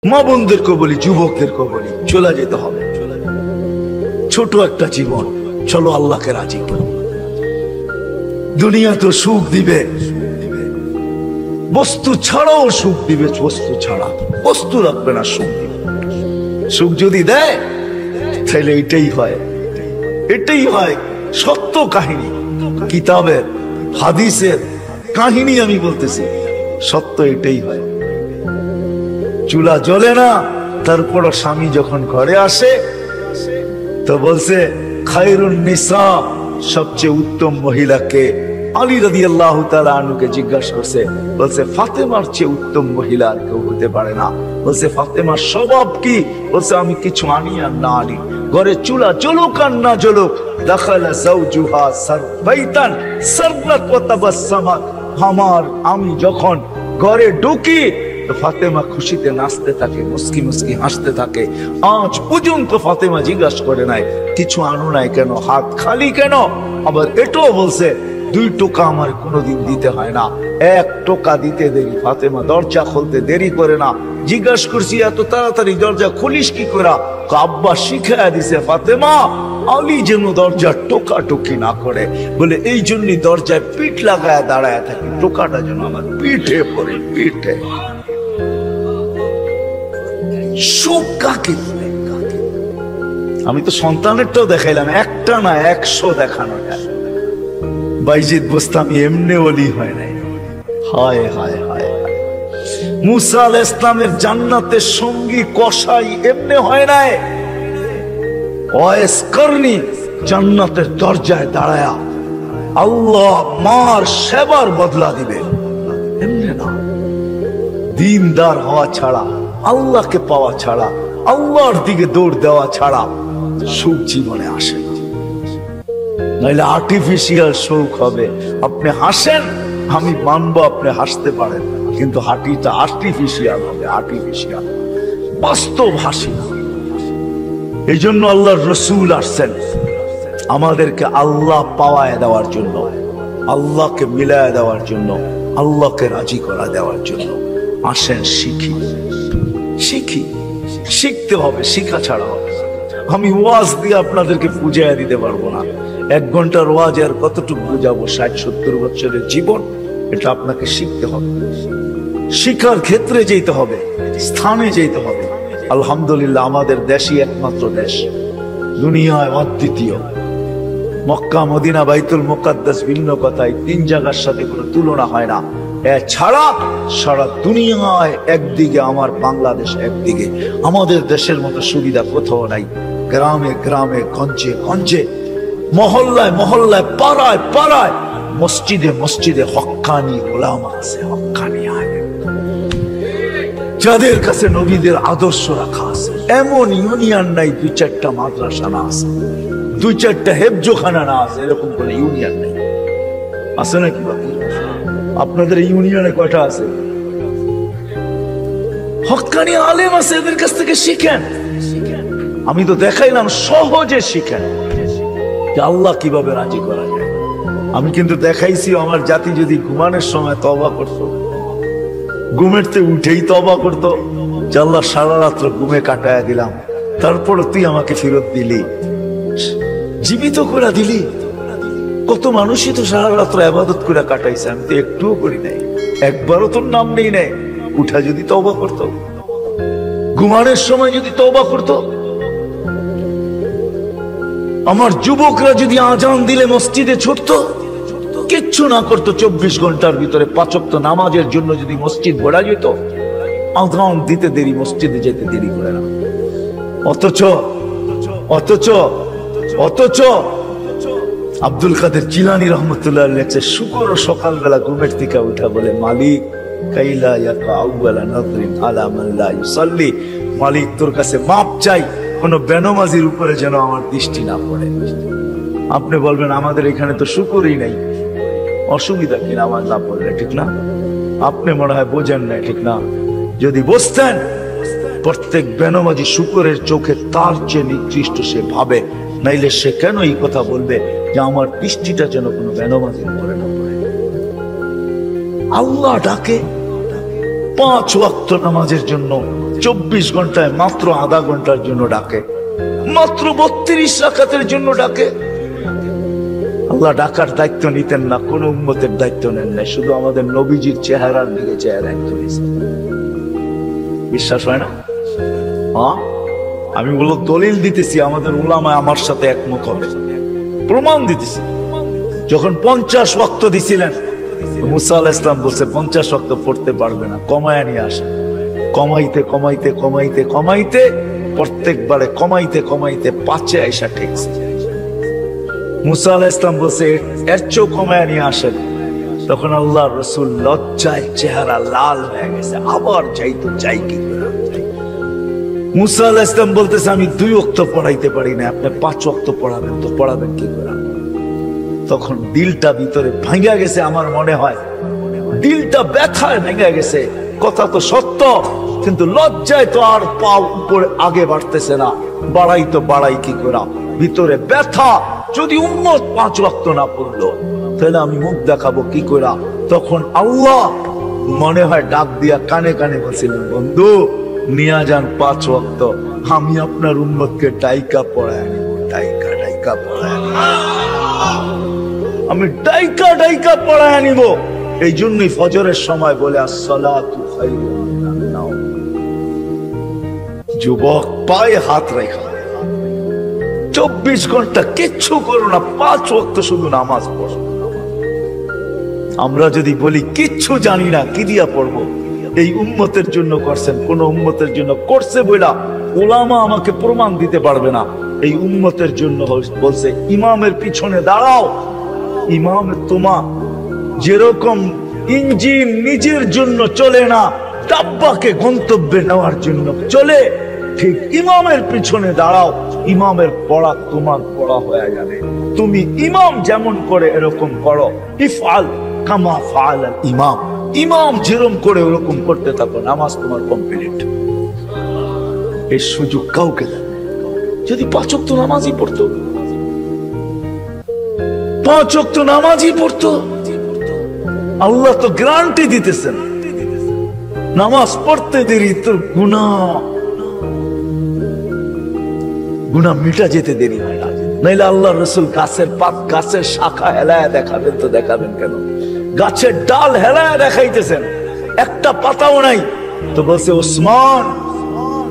মা বোনদেরকে বলি, যুবকদেরকে বলি, চলে যেতে হবে। ছোট একটা জীবন, চলো আল্লাহকে রাজি করো। দুনিয়া তো সুখ দিবে, বস্তু ছাড়াও সুখ দিবে। বস্তু ছাড়া বস্তু রাখবে না, সুখ দিবে। সুখ যদি দেয় তাহলে এটাই হয়, এটাই হয় সত্য কাহিনী, কিতাবের হাদিসের কাহিনী আমি বলতেছি, সত্য এটাই হয়। চুলা জ্বলে না, তারপর স্বামী যখন ঘরে আসে তো বলছে খায়রুন নিসা, সবচেয়ে উত্তম মহিলাকে। আলী রাদিয়াল্লাহু তাআলা আনহুকে জিজ্ঞাসা করছে, বলছে ফাতেমার চেয়ে উত্তম মহিলা আর কেউ হতে পারে না। বলছে ফাতেমার স্বভাব কি? বলছে আমি কিছু আনি আর না আনি, ঘরে চুলা জ্বলুক আর না জ্বলুক, দাখালা যাওজুহা সারবাইতান সারনাত ওয়া তাবাসসামাত। আমি যখন ঘরে ঢুকি তো ফাতেমা খুশিতে নাচতে থাকে, মুস্কি মুস্কি হাসতে থাকে। আজ পর্যন্ত ফাতেমা জিজ্ঞাসা করে নাই কিছু আনো নাই কেন, হাত খালি কেন। আবার এটাও বলছে 2 টোকা আমার কোনোদিন দিতে হয় না, 1 টোকা দিতে দেরি। ফাতেমা দরজা খুলতে দেরি করে না। জিজ্ঞাসা করছি এত তাড়াতাড়ি দরজা খুলিস কি করে? আব্বা শিখাইয়া দিছে ফাতেমা আলী যেন দরজা টোকা টুকি না করে, বলে এই জন্যই দরজায় পিঠ লাগায় দাঁড়ায় থাকি, টোকাটা যেন আমার পিঠে পড়ে, পিঠে। সুখ কাকে বলে? আমি তো সন্তানেরটাও দেখাইলাম, একটা না 100 দেখানো যায়। বাইজিদ বোস্তামি এমনি ওলি হয় নাই। হায় হায় হায় হায়। মুসা আলাইহিস সালামের জান্নাতের সঙ্গী কসাই এমনি হয় নাই। ওয়াইস করনি জান্নাতের দরজায় দাঁড়ায়া আল্লাহ মার সেবার বদলা দিবে, এমনি না। দিনদার হওয়া ছাড়া, আল্লাহকে পাওয়া ছাড়া, আল্লাহর দিকে দৌড় দেওয়া ছাড়া সুখ জীবনে আসে না। নাইলে আর্টিফিশিয়াল সুখ হবে। আপনি হাসেন, আমি মানবো আপনি হাসতে পারেন, কিন্তু হাঁটিটা আর্টিফিশিয়াল হবে, আর্টিফিশিয়াল, বাস্তব হাসি না। এই জন্য আল্লাহর রসুল আসছেন আমাদেরকে আল্লাহ পাওয়ায় দেওয়ার জন্য, আল্লাহকে মিলায় দেওয়ার জন্য, আল্লাহকে রাজি করা দেওয়ার জন্য। আসেন শিখি, শিখি, শিখতে হবে, শিখা ছাড়া হবে। আমি ওয়াজ দিয়ে আপনাদেরকে বুঝাইয়া দিতে পারবো না। 1 ঘন্টার ওয়াজ আর কতটুকু বুঝাবো? 60-70 বছরের জীবন, এটা আপনাকে শিখতে হবে। শিক্ষার ক্ষেত্রে যেতে হবে, স্থানে যেতে হবে। আলহামদুলিল্লাহ আমাদের দেশই একমাত্র দেশ, দুনিয়ায় অদ্বিতীয়। মক্কা মদিনা বাইতুল মুকাদ্দাস ভিন্ন কথায়, 3 জায়গার সাথে কোনো তুলনা হয় না। এছাড়া সারা দুনিয়ায় একদিকে আমার বাংলাদেশ, একদিকে আমাদের দেশের মতো সুবিধা কোথাও নাই। গ্রামে গ্রামে, গঞ্জে গঞ্জে, মহল্লায় মহল্লায়, পাড়ায় পাড়ায়, মসজিদে মসজিদে হক্কানি ওলামা আছে, হক্কানি আলেম, যাদের কাছে নবীদের আদর্শ রাখা আছে। এমন ইউনিয়ন নাই 2-4টা মাদ্রাসা না আছে, 2-4টা হেফজোখানা না আছে, এরকম কোন ইউনিয়ন নেই। আছে নাকি বাকি? আপনাদের ইউনিয়নে কয়টা আছে? হক্কানি আলেম আছে, এদের কাছ থেকে শিখেন। আমি তো দেখাইলাম সহজে শিখেন যে আল্লাহ কিভাবে রাজি করা যায়। আমি কিন্তু দেখাইছি আমার জাতি যদি ঘুমানোর সময় তওবা করতো, ঘুমেরতে উঠেই তওবা করতো যে আল্লাহ সারা রাত্র ঘুমে কাটায়া দিলাম, তারপর তুই আমাকে ফেরত দিলি, জীবিত করে দিলি। কত মানুষই তো সারা রাত্র ইবাদত করে কাটাইছে, আমি তো একটুও করি নাই, একবারও তোর নাম নেই নাই। উঠা যদি তওবা করতো, ঘুমানোর সময় যদি তওবা করতো, আমার যুবকরা যদি আজান দিলে মসজিদে ছুটতো, কিচ্ছু না করতো, 24 ঘন্টার ভিতরে 5 ওয়াক্ত নামাজের জন্য যদি মসজিদ ভরা যেত, আজান দিতে দেরি, মসজিদে যেতে দেরি করে না। অথচ অথচ অথচ আব্দুল কাদের জিলানী রহমতুল্লাহ লেখছে, শুকর সকালবেলা ঘুমের থেকে উঠা বলে মালিক কাইলা ইয়াকা আউয়ালা নাযরিন আলা মান লা ইউসাল্লি, মালিক তোর কাছে মাপ চাই, কোন বেনমাজির উপরে যেন আমার দৃষ্টি না পড়ে। আপনি বলবেন আমাদের এখানে তো শুকরই নাই, অসুবিধা কি নামাজ না পড়লে, ঠিক না? আপনি মনে হয় বোঝেন না, ঠিক না? যদি বুঝতেন প্রত্যেক বেনমাজি শুকরের চোখে তার চেয়ে নিকৃষ্ট সে ভাবে, নাইলে সে কেন এই কথা বলবে যে আমার দৃষ্টিটা যেন কোনো বেনমাজির উপরে না পড়ে। আল্লাহ ডাকে 5 ওয়াক্ত নামাজের জন্য 24 ঘন্টায় মাত্র আধা ঘন্টার জন্য ডাকে, মাত্র 32 রাকাতের জন্য ডাকে। আল্লাহ ডাকার দায়িত্ব নিতেন না, কোন উম্মতের দায়িত্ব নেন না, শুধু আমাদের নবীজির চেহারার দিকে চেয়ে দায়িত্ব নিয়েছেন। বিশ্বাস হয় না? হ্যাঁ, আমি বলবো দলিল দিতেছি, আমাদের উলামা আমার সাথে একমত হবে, প্রমাণ দিতেছি। যখন 50 ওয়াক্ত দিছিলেন, মুসা আলাইহিস সালাম বলছে 50 ওয়াক্ত পড়তে পারবে না, কমায় নিয়ে আসে। কমাইতে কমাইতে কমাইতে কমাইতে প্রত্যেকবারে কমাইতে কমাইতে 5-এ আইসা ঠেকছে। মুসা আলাইহিস সালাম বলছে এর চেয়েও কমায় নিয়ে আসেন। তখন আল্লাহর রাসূল লজ্জায় চেহারা লাল হয়ে গেছে, আবার যাইতো যাই কি করে। মুসা আলাইহিস সালাম বলতেছে আমি 2 ওয়াক্ত পড়াইতে পারি না, আপনি 5 ওয়াক্ত পড়াবেন, তো পড়াবেন কি করে? তখন দিলটা ভিতরে ভাঙা গেছে, আমার মনে হয় দিলটা ব্যথায় ভেঙে গেছে। কথা তো সত্য, কিন্তু লজ্জায় তো আর পা উপরে আগে বাড়তেছে না, বাড়াই তো বাড়াই কি করে, ভিতরে ব্যথা। যদি উম্মত 5 ওয়াক্ত না পড়লো তাহলে আমি মুখ দেখাবো কি করে? তখন আল্লাহ মনে হয় ডাক দিয়া কানে কানে বলছিলেন, বন্ধু নিয়া যান 5 ওয়াক্ত, আমি আপনার উম্মতকে ডাইকা পড়ায় আনিব, ডাইকা ডাইকা পড়ায় আনিব, আমি ডাইকা ডাইকা পড়ায় আনিব। এই জন্যই ফজরের সময় বলে আসসালাতু খায়রুম মিনান নাওম। যুবক পায়ে হাত রেখা 24 ঘন্টা কিচ্ছু করো না, 5 ওয়াক্ত শুধু নামাজ পড়ো। আমরা যদি বলি কিচ্ছু জানি না, কি দিয়া পড়বো? এই উম্মতের জন্য করছেন, কোন উম্মতের জন্য করছে বইলা উলামা আমাকে প্রমাণ দিতে পারবে না। এই উম্মতের জন্য বলছে ইমামের পিছনে দাঁড়াও। ইমাম তোমা যেরকম ইঞ্জিন নিজের জন্য চলে না, ডাব্বাকে গন্তব্যে নেওয়ার জন্য চলে, ঠিক ইমামের পিছনে দাঁড়াও। ইমামের পড়া তোমার পড়া হয়ে যাবে। তুমি ইমাম যেমন করে এরকম করো, ইফআল কামা ফাআলাল ইমাম, ইমাম যেরকম করে ওরকম করতে থাকো, নামাজ তোমার কমপ্লিট। এই সুযোগ কাউকে দেয়। যদি 5 ওয়াক্ত নামাজই পড়তো, 5 ওয়াক্ত নামাজই পড়তো, আল্লাহ তো গ্যারান্টি দিতেছেন নামাজ পড়তে দেরি তোর গুনাহ মিটা যেতে দেরি হয় না। নাইলে আল্লাহ রাসূল গাছের পাত, গাছের শাখা হেলায় দেখাবেন, তো দেখাবেন কেন? গাছের ডাল হেলায় দেখাইতেছেন, একটা পাতাও নাই, তো বলছে ওসমান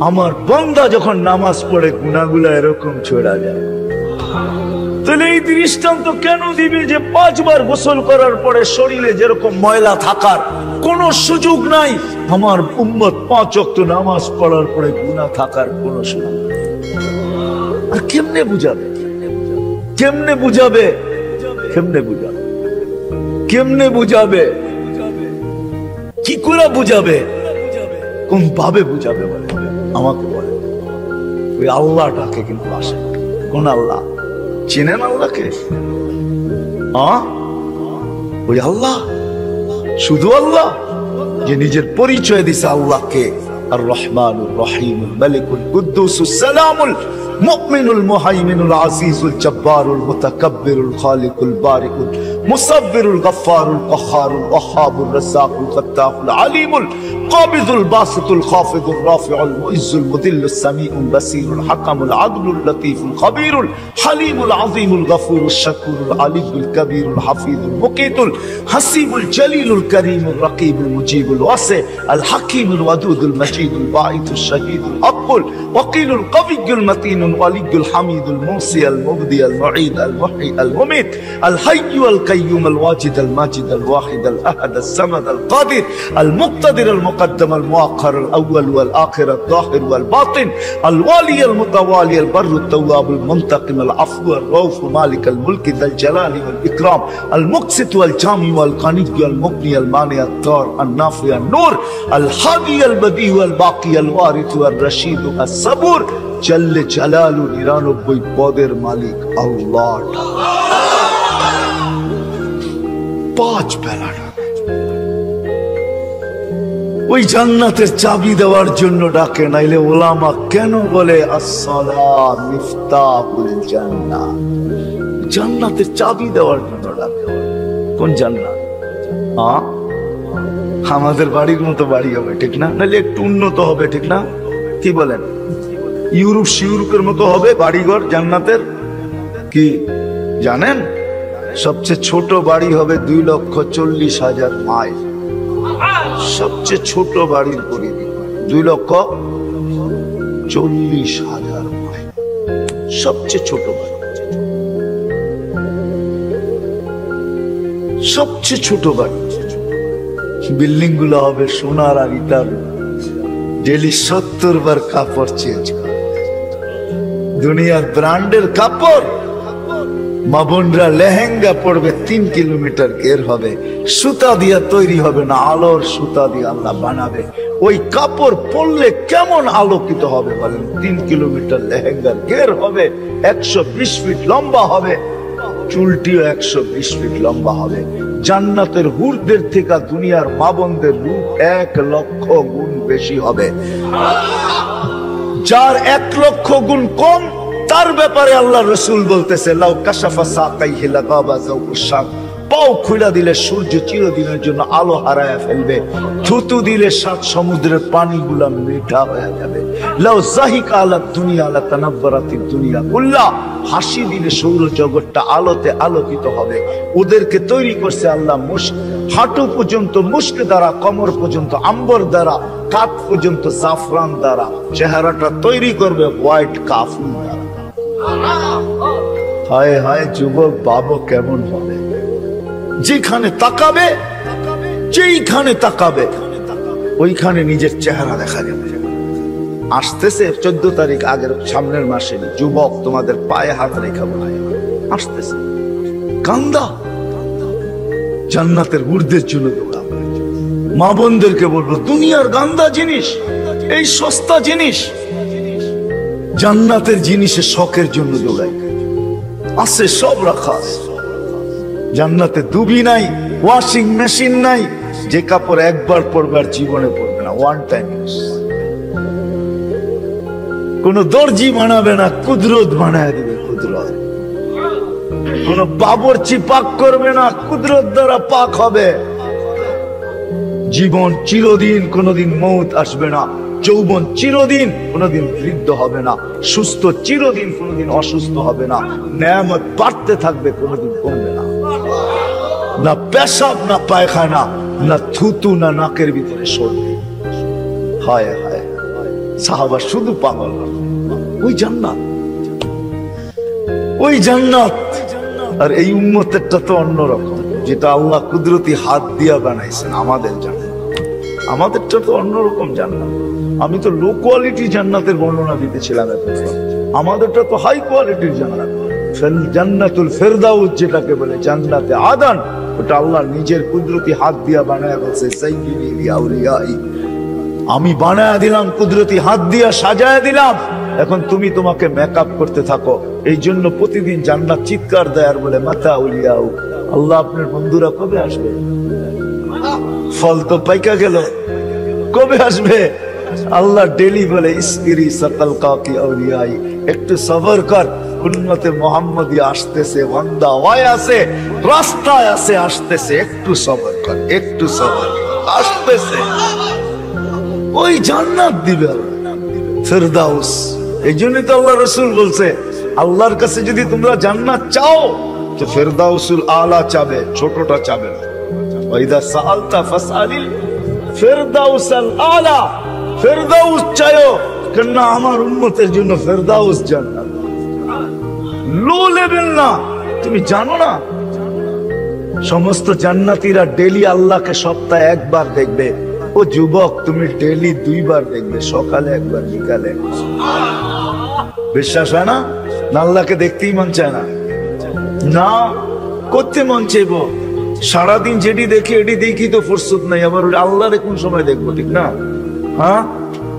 আমার বান্দা যখন নামাজ পড়ে গুনাহগুলো এরকম ছড়া যায়। তাহলে এই দৃষ্টান্ত কেন দিবে যে 5 বার গোসল করার পরে শরীরে যেরকম ময়লা থাকার কোন সুযোগ নাই, আমার উম্মত 5 ওয়াক্ত নামাজ পড়ার পরে গুনাহ থাকার কোন সুযোগ নেই? আর কেমনে বুঝাবে? কেমনে বুঝাবে? কেমনে বুঝাবে? কেমনে বুঝাবে? কি করে বুঝাবে? কোন ভাবে বুঝাবে বলে? আমাকে বলে। ওই আল্লাহটাকে কিন্তু আসে। কোন আল্লাহ? চিনেন আল্লাহকে? ওই আল্লাহ, শুধু আল্লাহ যে নিজের পরিচয় দিছে আল্লাহকে আর রহমানুর রহিমুল মালিকুল কুদ্দুসুস সালামুল মুমিনুল মুহাইমিনুল আজিজুল জব্বারুল মুতাকাব্বিরুল খালিকুল বারিকুল মুসাব্বিরুল গফফারুল কহ্হারুল ওয়াহ্হাবুর রাজ্জাকুল ফাত্তাহুল আলিমুল কাবিদুল বাসিতুল খাফিদুর রাফিউল মুইজ্জুল মুদিল্লুস সামিউল বাসীরুল হাকামুল আদলুল লতীফুল খবীরুল হালিমুল আযীমুল গফুরুশ শাকুরুল আলিমুল কবীরুল হাফিজুল মুকিতুল হাসিবুল জলিলুল করিমুল রকিবুল মুজিবুল ওয়াসি আল হাকিমুল ওয়াদুদুল মজিদুল বাঈতুশ শাহীদুল আকুল ওয়াকিলুল কবিয়্যুল মতিনুল ওয়ালিয়ুল হামিদুল মুসি আল মুবদি আল মুঈদ আল মুহয়ি আল মুমিত আল হাইয়্যু আল কাইয়্যুম আল ওয়াজিদ আল মাজিদ আল ওয়াহিদ আল আহাদ আল সামাদ আল কাদির আল মুক্তাদির আল মুকদ্দম আল মুআক্খার আল আউয়াল ওয়াল আখির আল যাহির ওয়াল বাতিন আল ওয়ালি আল মুতাওয়ালি আল বরর আল তাওয়াব আল মুনতাকিম আল আফু আল রাউফ মালিক আল মুলক যাল জালালি ওয়াল ইকরাম আল মুকসিত ওয়াল জামি ওয়াল কানিয় আল মুগনি আল মানি আল দার আল নাফি আল নূর আল হাদি আল বদি ওয়াল বাকি আল ওয়ারিথ ওয়াল রশিদ আল সাবুর জল্লে জালালু 99 পদের মালিক আল্লাহ। 5 বেলা ওই জান্নাতের চাবি দেওয়ার জন্য ডাকে। নাইলে ওলামা কেন বলে আসসালাম মিফতাহুল জান্নাহ, জান্নাতের চাবি দেওয়ার জন্য ডাকে। কোন জান্নাত? আমাদের বাড়ির মতো বাড়ি হবে, ঠিক না? নাহলে একটু উন্নত হবে, ঠিক না? কি বলেন? ইউরোপের মতো হবে বাড়িঘর জান্নাতের। কি জানেন? সবচেয়ে ছোট বাড়ি হবে 2,40,000 মাইল। সবচেয়ে ছোট বাড়ির পরিধি 2,40,000 মাইল। সবচেয়ে ছোট বাড়ি, সবচেয়ে ছোট বাড়ি। বিল্ডিং গুলো হবে সোনার আর ইটার। ডেলি 70 বার কাপড় চেঞ্জ করে। দুনিয়ার ব্র্যান্ডের কাপড়। মা বোনরা লেহেঙ্গা পড়বে 3 কিলোমিটার ঘের হবে, সুতা দিয়া তৈরি হবে না, আলোর সুতা দিয়ে আল্লাহ বানাবে। ওই কাপড় পরলে কেমন আলোকিত হবে বলেন? 3 কিলোমিটার লেহেঙ্গার ঘের হবে, 120 ফিট লম্বা হবে, চুলটিও 120 ফিট লম্বা হবে। জান্নাতের হুরদের থেকে দুনিয়ার মা বোনদের রূপ 1 লক্ষ গুণ বেশি হবে। যার 1 লক্ষ গুণ কম, তার ব্যাপারে আল্লাহ রসুল বলতেছে, লাউ কাশাফা সাকাইহি লাগাবা যাওকুশ শাম। পাও খুলে দিলে সূর্য চিরদিনের জন্য আলো হারায় ফেলবে। থুতু দিলে 7 সমুদ্রের পানিগুলা মিঠা হয়ে যাবে। লাউ জাহিকা আলা দুনিয়া লা তানাব্বারাতিদ দুনিয়া কুল্লা। হাসি দিলে সৌর জগৎটা আলোতে আলোকিত হবে। ওদেরকে তৈরি করছে আল্লাহ মুস্ক, হাঁটু পর্যন্ত মুস্ক দ্বারা, কোমর পর্যন্ত আম্বর দ্বারা, কাঁধ পর্যন্ত জাফরান দ্বারা। চেহারাটা তৈরি করবে হোয়াইট কাফন দ্বারা। হায় হায় যুবক, বাবু কেমন হবে? যেখানে তাকাবে, যেইখানে তাকাবে, ওইখানে নিজের চেহারা দেখা যাবে। আসতেছে 14 তারিখ, আগের সামনের মাসে। যুবক, তোমাদের পায়ে হাত রেখা বলায় আসতেছে। কান্দা জান্নাতের ঊর্ধ্বের জন্য দৌড়াবো। মা বোনদেরকে বলবো, দুনিয়ার গান্দা জিনিস, এই সস্তা জিনিস, জান্নাতের জিনিসে শখের জন্য দৌড়াই। আছে, সব রাখা আছে। জান্নাতে দুবি নাই, ওয়াশিং মেশিন নাই, যে কাপড় একবার পরবে আর জীবনে পরবে না, ওয়ান টাইম ইউজ। কোন দর্জি বানাবে না, কুদরত বানায় দিবে। কুদরত কোন বাবরচি পাক করবে না, কুদরত দ্বারা পাক হবে। জীবন চিরদিন, কোনদিন মৌত আসবে না। যৌবন চিরদিন, কোনদিন বৃদ্ধ হবে না। সুস্থ চিরদিন, কোনদিন অসুস্থ হবে না। নেয়ামত বাড়তে থাকবে, কোনদিন কমবে না। না পেশাব, না পায়খানা, না থুতু, না নাকের ভিতরে সর্দি। হায় হায়, সাহাবা শুধু পাগল। ওই জান্নাত, ওই জান্নাত। আর এই উম্মতেরটা তো অন্যরকম, যেটা আল্লাহ কুদরতি হাত দিয়া বানাইছেন। আমাদের জান্নাত, আমাদেরটা তো অন্যরকম জান্নাত। আমি তো লো কোয়ালিটি জান্নাতের বর্ণনা দিতেছিলাম এতক্ষণ। আমাদেরটা তো হাই কোয়ালিটির জান্নাত। জান্নাতুল ফেরদাউস যেটাকে বলে, জান্নাতে আদান, ওটা আল্লাহ নিজের কুদরতি হাত দিয়া বানায় বলছে, সাইয়্যিদি লিআউলিয়াই। আমি বানায় দিলাম, কুদরতি হাত দিয়া সাজায় দিলাম। এখন তুমি তোমাকে মেকআপ করতে থাকো। এই জন্য প্রতিদিন জান্নাত চিৎকার দেয় আর বলে, মাতা উলিয়াউ, আল্লাহ আপনার বন্ধুরা কবে আসবে? ফল তো পাইকা গেল, কবে আসবে? আল্লাহ ডেলি বলে, ইসবিরি সাকাল কাকি আউলিয়াই, একটু সবর কর, উম্মতে মুহাম্মদী আসতেছে, বান্দা ওয়াই আছে, রাস্তায় আছে, আসতেছে, একটু সবর কর, একটু সবর কর, আসতেছে। ওই জান্নাত দিবে ফেরদাউস। এই জন্যই তো আল্লাহ রাসূল বলছে, আল্লাহর কাছে যদি তোমরা জান্নাত চাও তো ফেরদাউসুল আলা চাবে, ছোটটা চাবে না। ওয়াইদা সাআলতা ফাসআলিল ফেরদাউসাল আলা। ফেরদাউস চাইও, কেননা আমার উম্মতের জন্য ফেরদাউস জান্নাত। লো লেভেল না। তুমি জানো না, সমস্ত জান্নাতীরা ডেলি আল্লাহকে সপ্তাহে 1 বার দেখবে। ও যুবক, তুমি ডেলি 2 বার দেখবে, সকালে 1 বার, বিকালে। বিশ্বাস হয় না? আল্লাহকে দেখতেই মন চায় না? না, করতে মন চাইব। সারাদিন যেটি দেখি এটি দেখি তো ফুরসত নাই, আবার আল্লাহরে কোন সময় দেখবো, ঠিক না? হ্যাঁ,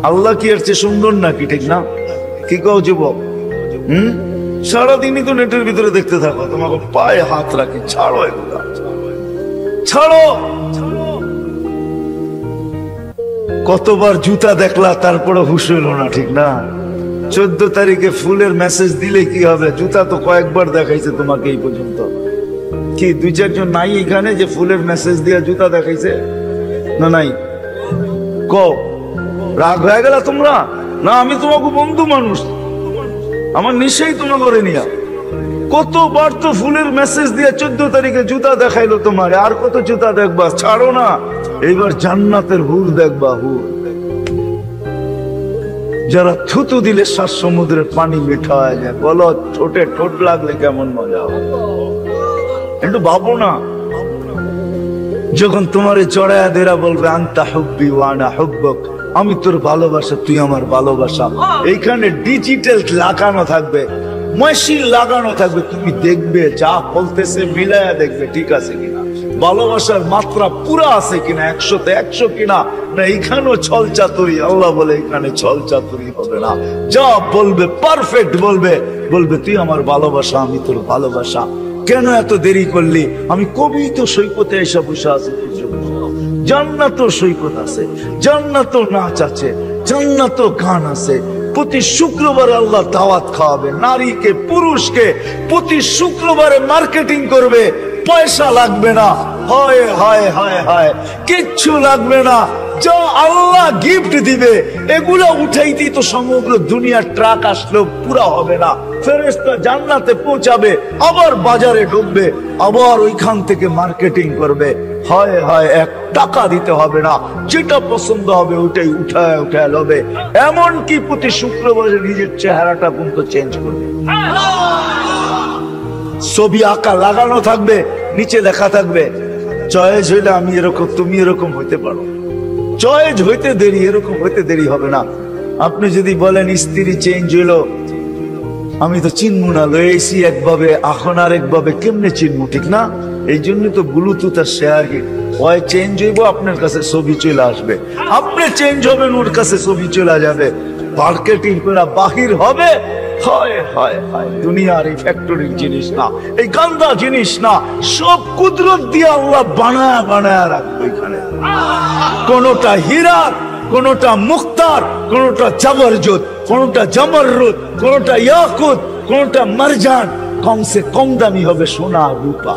আল্লাহ কি এর চেয়ে সুন্দর নাকি, ঠিক না? কি কও যুবক? সারাদিনই তো নেটের ভিতরে দেখতে থাকো, তোমাকে পায়ে হাত রাখি, ছাড়ো এগুলা, ছাড়ো। কতবার জুতা দেখলা, তারপরে হুশ হইল না, ঠিক না? 14 তারিখে ফুলের মেসেজ দিলে কি হবে? জুতা তো কয়েকবার দেখাইছে তোমাকে এই পর্যন্ত। কি 2-4 জন নাই এখানে যে ফুলের মেসেজ দিয়ে জুতা দেখাইছে? না নাই? কও, রাগ হয়ে গেল তোমরা? না, আমি তোমাকে বন্ধু মানুষ, আমার নিশ্চয়ই তোমাকে করে নিয়া। কতবার তো ফুলের মেসেজ দিয়ে 14 তারিখে জুতা দেখাইলো তোমার, আর কত জুতা দেখবা? ছাড়ো না, এইবার জান্নাতের হুর দেখবা, হুর। যারা থুতু দিলে 7 সমুদ্রের পানি মিঠা হয়ে যায়। বলো, ঠোঁটে ঠোঁট লাগলে কেমন মজা হবে? একটু ভাবো না। যখন তোমারে চড়াইয়া দেরা বলবে আন্তা হুব্বি ওয়া আনা হুব্বুক, আমি তোর ভালোবাসা, তুই আমার ভালোবাসা, এইখানে ডিজিটাল লাগানো থাকবে, মেশিন লাগানো থাকবে, তুমি দেখবে যা বলতেছে মিলায়া দেখবে ঠিক আছে কিনা, ভালোবাসার মাত্রা পুরা আছে কিনা, 100-তে 100 কিনা, না এখানেও ছল চাতুরি। আল্লাহ বলে এখানে ছল চাতুরি হবে না, যা বলবে পারফেক্ট বলবে। বলবে তুই আমার ভালোবাসা, আমি তোর ভালোবাসা। কেন এত দেরি করলি? আমি কবি তো সৈকতে এসে বসে আছি তোর জন্য। জান্নাত সৈকত আছে, জান্নাত নাচ আছে, জান্নাত গান আছে। প্রতি শুক্রবারে আল্লাহ দাওয়াত খাওয়াবে নারীকে পুরুষকে, প্রতি শুক্রবারে মার্কেটিং করবে, পয়সা লাগবে না। হয় হয় হয় হয়, কিচ্ছু লাগবে না। যা আল্লাহ গিফট দিবে এগুলা উঠাইতেই তো সমগ্র দুনিয়ার ট্রাক আসলেও পুরা হবে না। ফেরেশতা জান্নাতে পৌঁছাবে, আবার বাজারে ঢুকবে, আবার ওইখান থেকে মার্কেটিং করবে। হয় হয়, 1 টাকা দিতে হবে না, যেটা পছন্দ হবে ওইটাই উঠায় উঠায় লবে। এমনকি প্রতি শুক্রবারে নিজের চেহারাটা পর্যন্ত চেঞ্জ করবে। ছবি আঁকা লাগানো থাকবে, নিচে লেখা থাকবে চয়েস হইলে আমি এরকম, তুমি এরকম হইতে পারো। চয়েস হইতে দেরি, এরকম হইতে দেরি হবে না। আপনি যদি বলেন স্ত্রী চেঞ্জ হইলো, আমি তো চিনবো না, লয়েছি একভাবে এখন আর একভাবে, কেমনে চিনবো? ঠিক না? এই জন্য তো ব্লুটুথ আর শেয়ার হিট হয়, চেঞ্জ হইব আপনার কাছে ছবি চলে আসবে, আপনি চেঞ্জ হবেন ওর কাছে ছবি চলে যাবে। মার্কেটিং করে বাহির হবে। হয় হয় হয়, দুনিয়ার এই ফ্যাক্টরির জিনিস না, এই গান্দা জিনিস না, সব কুদরত দিয়ে আল্লাহ বানায়া বানায়া রাখবে এখানে। কোনটা হীরা, কোনটা মুক্তার, কোনটা জবরজত, কোনটা জমররুদ, কোনটা ইয়াকুত, কোনটা মারজান, কমসে কম দামি হবে সোনা রূপা।